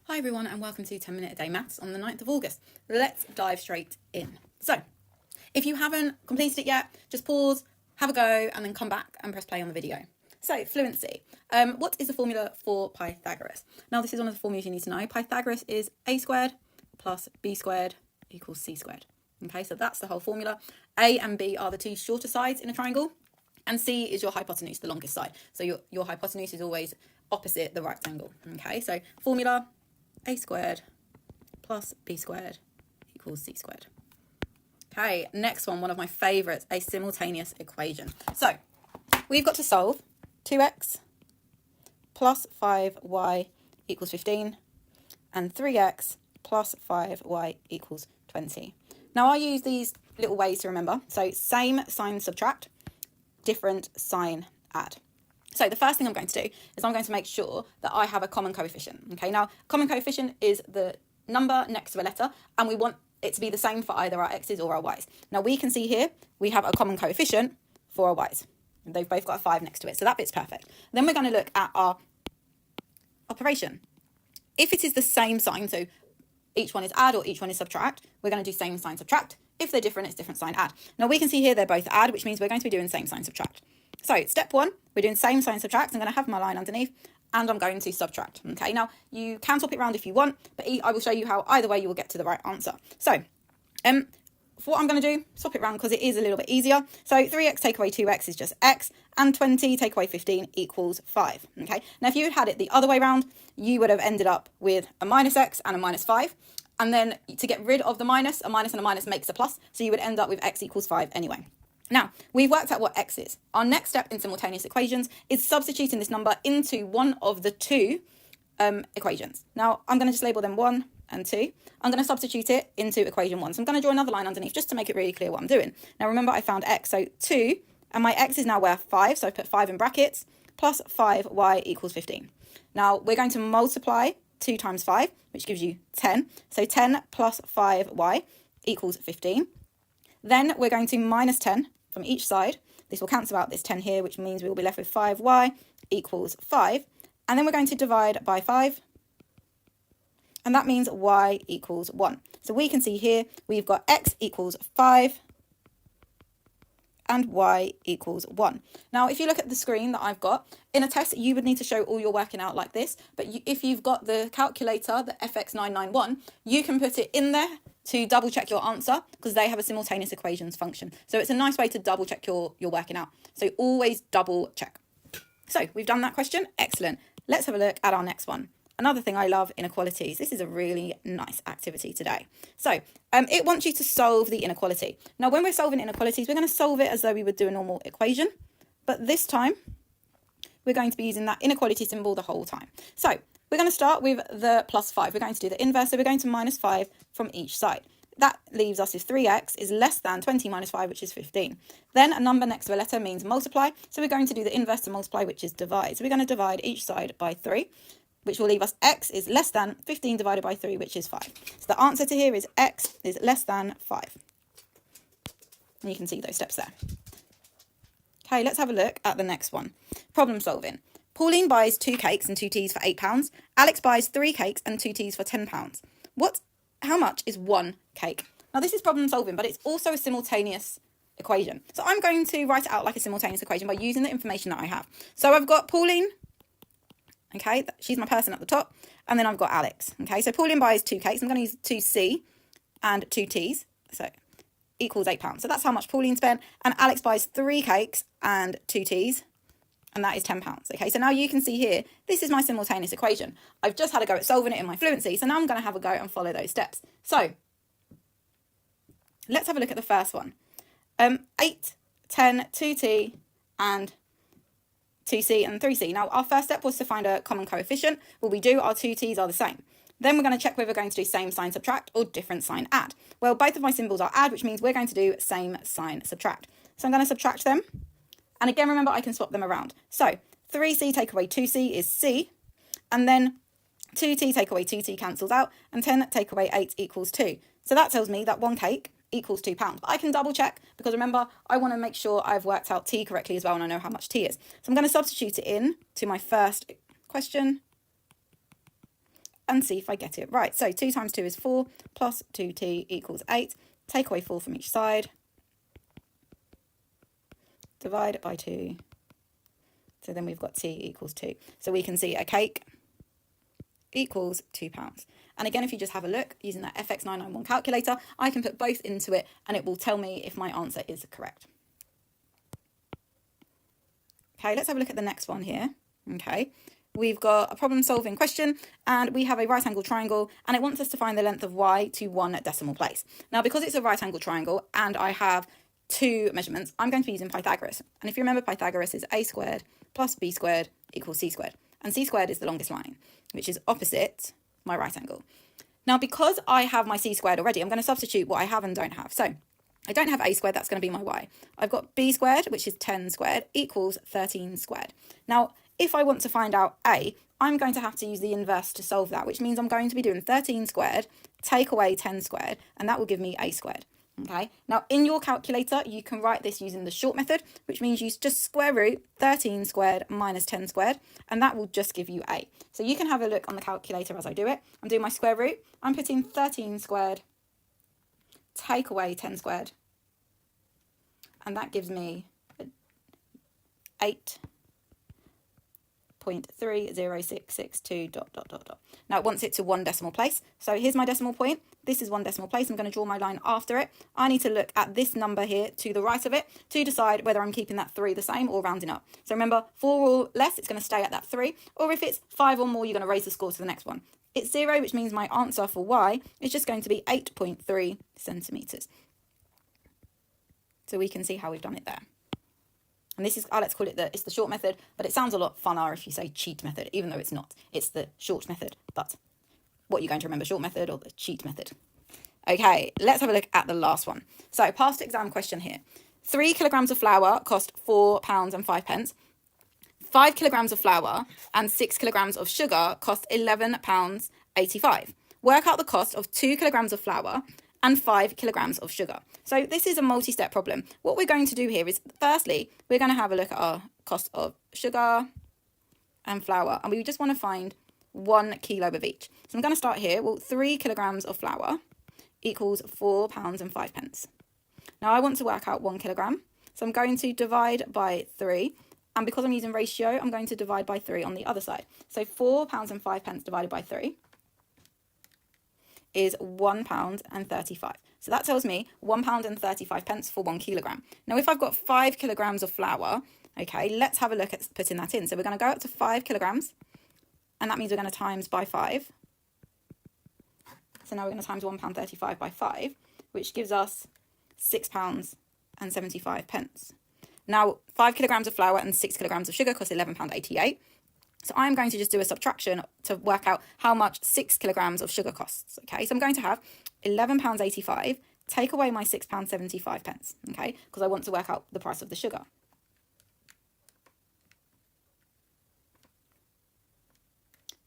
Hi everyone and welcome to 10 Minute a Day Maths on the 9th of August. Let's dive straight in. So, if you haven't completed it yet, just pause, have a go and then come back and press play on the video. So, fluency. What is the formula for Pythagoras? Now this is one of the formulas you need to know. Pythagoras is a squared plus b squared equals c squared. Okay, so that's the whole formula. A and b are the two shorter sides in a triangle and c is your hypotenuse, the longest side. So your hypotenuse is always opposite the rectangle. Okay, so formula a squared plus b squared equals c squared. Okay, next one of my favourites, a simultaneous equation. So we've got to solve 2x plus 5y equals 15 and 3x plus 5y equals 20. Now I use these little ways to remember. So same sign subtract, different sign add. So the first thing I'm going to do is I'm going to make sure that I have a common coefficient. Okay, now common coefficient is the number next to a letter and we want it to be the same for either our x's or our y's. Now we can see here we have a common coefficient for our y's. They've both got a 5 next to it, so that bit's perfect. Then we're going to look at our operation. If it is the same sign, so each one is add or each one is subtract, we're going to do same sign subtract. If they're different, it's different sign add. Now we can see here they're both add, which means we're going to be doing same sign subtract. So step 1, we're doing same sign subtract. I'm going to have my line underneath and I'm going to subtract. Okay, now you can swap it around if you want, but I will show you how either way you will get to the right answer. So for what I'm going to do, swap it around because it is a little bit easier. So 3x take away 2x is just x and 20 take away 15 equals 5. Okay, now if you had it the other way around, you would have ended up with a minus x and a minus 5. And then to get rid of the minus, a minus and a minus makes a plus. So you would end up with x equals 5 anyway. Now, we've worked out what x is. Our next step in simultaneous equations is substituting this number into one of the two equations. Now, I'm going to just label them 1 and 2. I'm going to substitute it into equation 1. So I'm going to draw another line underneath just to make it really clear what I'm doing. Now, remember I found x, so 2, and my x is now worth 5, so I put 5 in brackets, plus 5y equals 15. Now, we're going to multiply 2 times 5, which gives you 10. So 10 plus 5y equals 15. Then we're going to minus 10 from each side. This will cancel out this 10 here, which means we will be left with 5y equals 5. And then we're going to divide by 5. And that means y equals 1. So we can see here we've got x equals 5 and y equals 1. Now, if you look at the screen that I've got, in a test, you would need to show all your working out like this. But if you've got the calculator, the FX991, you can put it in there to double check your answer because they have a simultaneous equations function. So it's a nice way to double check your working out. So always double check. So we've done that question. Excellent. Let's have a look at our next one. Another thing I love, inequalities. This is a really nice activity today. So it wants you to solve the inequality. Now, when we're solving inequalities, we're going to solve it as though we would do a normal equation. But this time, we're going to be using that inequality symbol the whole time. So we're going to start with the plus 5. We're going to do the inverse. So we're going to minus 5 from each side. That leaves us with 3x is less than 20 minus 5, which is 15. Then a number next to a letter means multiply. So we're going to do the inverse to multiply, which is divide. So we're going to divide each side by 3. Which will leave us x is less than 15 divided by 3, which is 5. So the answer to here is x is less than 5. And you can see those steps there. Okay, let's have a look at the next one. Problem solving. Pauline buys 2 cakes and 2 teas for £8. Alex buys 3 cakes and 2 teas for £10. How much is 1 cake? Now this is problem solving, but it's also a simultaneous equation. So I'm going to write it out like a simultaneous equation by using the information that I have. So I've got Pauline. Okay, she's my person at the top. And then I've got Alex. Okay, so Pauline buys 2 cakes. I'm going to use 2C and 2 T's. So equals £8. So that's how much Pauline spent. And Alex buys 3 cakes and 2 T's. And that is £10. Okay, so now you can see here, this is my simultaneous equation. I've just had a go at solving it in my fluency. So now I'm going to have a go and follow those steps. So let's have a look at the first one. 8, 10, 2T and 2c and 3c. Now, our first step was to find a common coefficient. What we do, our 2t's are the same. Then we're going to check whether we're going to do same sign subtract or different sign add. Well, both of my symbols are add, which means we're going to do same sign subtract. So I'm going to subtract them. And again, remember, I can swap them around. So 3c take away 2c is c. And then 2t take away 2t cancels out. And 10 take away 8 equals 2. So that tells me that 1 cake equals £2. But I can double check because remember, I want to make sure I've worked out t correctly as well and I know how much t is. So I'm going to substitute it in to my first question. and see if I get it right. So 2 times 2 is 4, plus 2t equals 8. Take away 4 from each side. Divide by 2. So then we've got t equals 2. So we can see a cake equals £2. And again, if you just have a look using that FX991 calculator, I can put both into it and it will tell me if my answer is correct. Okay, let's have a look at the next one here. Okay, we've got a problem solving question and we have a right angle triangle and it wants us to find the length of y to one decimal place. Now, because it's a right angle triangle and I have 2 measurements, I'm going to be using Pythagoras. And if you remember, Pythagoras is a squared plus b squared equals c squared. And c squared is the longest line, which is opposite my right angle. Now, because I have my c squared already, I'm going to substitute what I have and don't have. So I don't have a squared, that's going to be my y. I've got b squared, which is 10 squared, equals 13 squared. Now, if I want to find out a, I'm going to have to use the inverse to solve that, which means I'm going to be doing 13 squared, take away 10 squared, and that will give me a squared. Okay, now in your calculator, you can write this using the short method, which means you just square root 13 squared minus 10 squared, and that will just give you a. So you can have a look on the calculator as I do it. I'm doing my square root. I'm putting 13 squared, take away 10 squared, and that gives me 8.30662 ... Now it wants it to one decimal place. So here's my decimal point. This is one decimal place. I'm going to draw my line after it. I need to look at this number here to the right of it to decide whether I'm keeping that 3 the same or rounding up. So remember, 4 or less, it's going to stay at that 3. Or if it's 5 or more, you're going to raise the score to the next one. It's 0, which means my answer for y is just going to be 8.3 centimetres. So we can see how we've done it there. And this is, let's call it it's the short method, but it sounds a lot funner if you say cheat method, even though it's not. It's the short method, but what you're going to remember, short method or the cheat method. Okay, let's have a look at the last one. So past exam question here. 3 kilograms of flour cost £4 and 5 pence. 5 kilograms of flour and 6 kilograms of sugar cost £11.85. Work out the cost of 2 kilograms of flour and 5 kilograms of sugar. So this is a multi-step problem. What we're going to do here is, firstly, we're going to have a look at our cost of sugar and flour, and we just want to find 1 kilo of each. So I'm going to start here. Well, 3 kilograms of flour equals £4 and 5 pence. Now I want to work out 1 kilogram, so I'm going to divide by 3, and because I'm using ratio, I'm going to divide by 3 on the other side. So £4 and 5 pence divided by 3 is £1 and 35. So that tells me £1 and 35 pence for 1 kilogram. Now, if I've got 5 kilograms of flour, okay, let's have a look at putting that in. So we're going to go up to 5 kilograms, and that means we're going to times by 5. So now we're going to times £1.35 by 5, which gives us £6 and 75 pence. Now, 5 kilograms of flour and 6 kilograms of sugar cost £11.88. So I'm going to just do a subtraction to work out how much 6 kilograms of sugar costs. Okay, so I'm going to have £11.85, take away my £6.75 pence. Okay, because I want to work out the price of the sugar.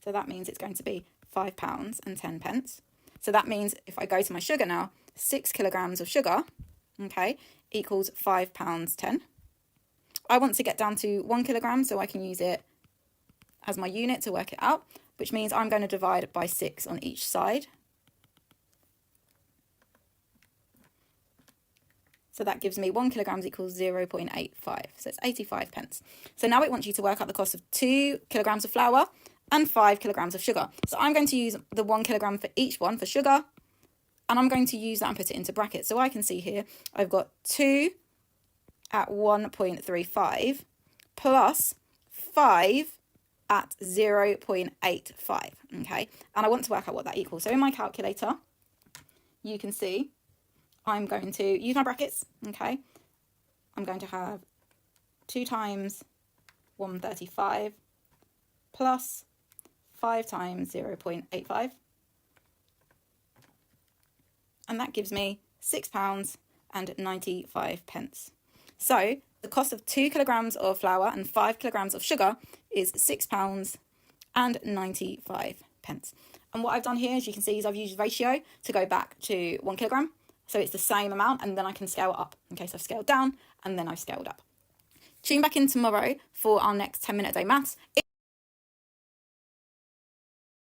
So that means it's going to be £5 and 10 pence. So that means if I go to my sugar now, 6 kilograms of sugar, okay, equals £5.10. I want to get down to 1 kilogram, so I can use it as my unit to work it out, which means I'm going to divide by 6 on each side. So that gives me 1 kilograms equals 0.85. So it's 85 pence. So now it wants you to work out the cost of 2 kilograms of flour and 5 kilograms of sugar. So I'm going to use the 1 kilogram for each one for sugar, and I'm going to use that and put it into brackets. So I can see here, I've got 2 at 1.35 plus 5 at 0.85, okay? And I want to work out what that equals. So in my calculator, you can see I'm going to use my brackets, okay? I'm going to have 2 times 135 plus 5 times 0.85. And that gives me £6 and 95 pence. So the cost of 2 kilograms of flour and 5 kilograms of sugar is £6 and 95 pence. And what I've done here, as you can see, is I've used ratio to go back to 1 kilogram. So it's the same amount, and then I can scale it up. Okay, so I've scaled down and then I've scaled up. Tune back in tomorrow for our next 10-minute day maths.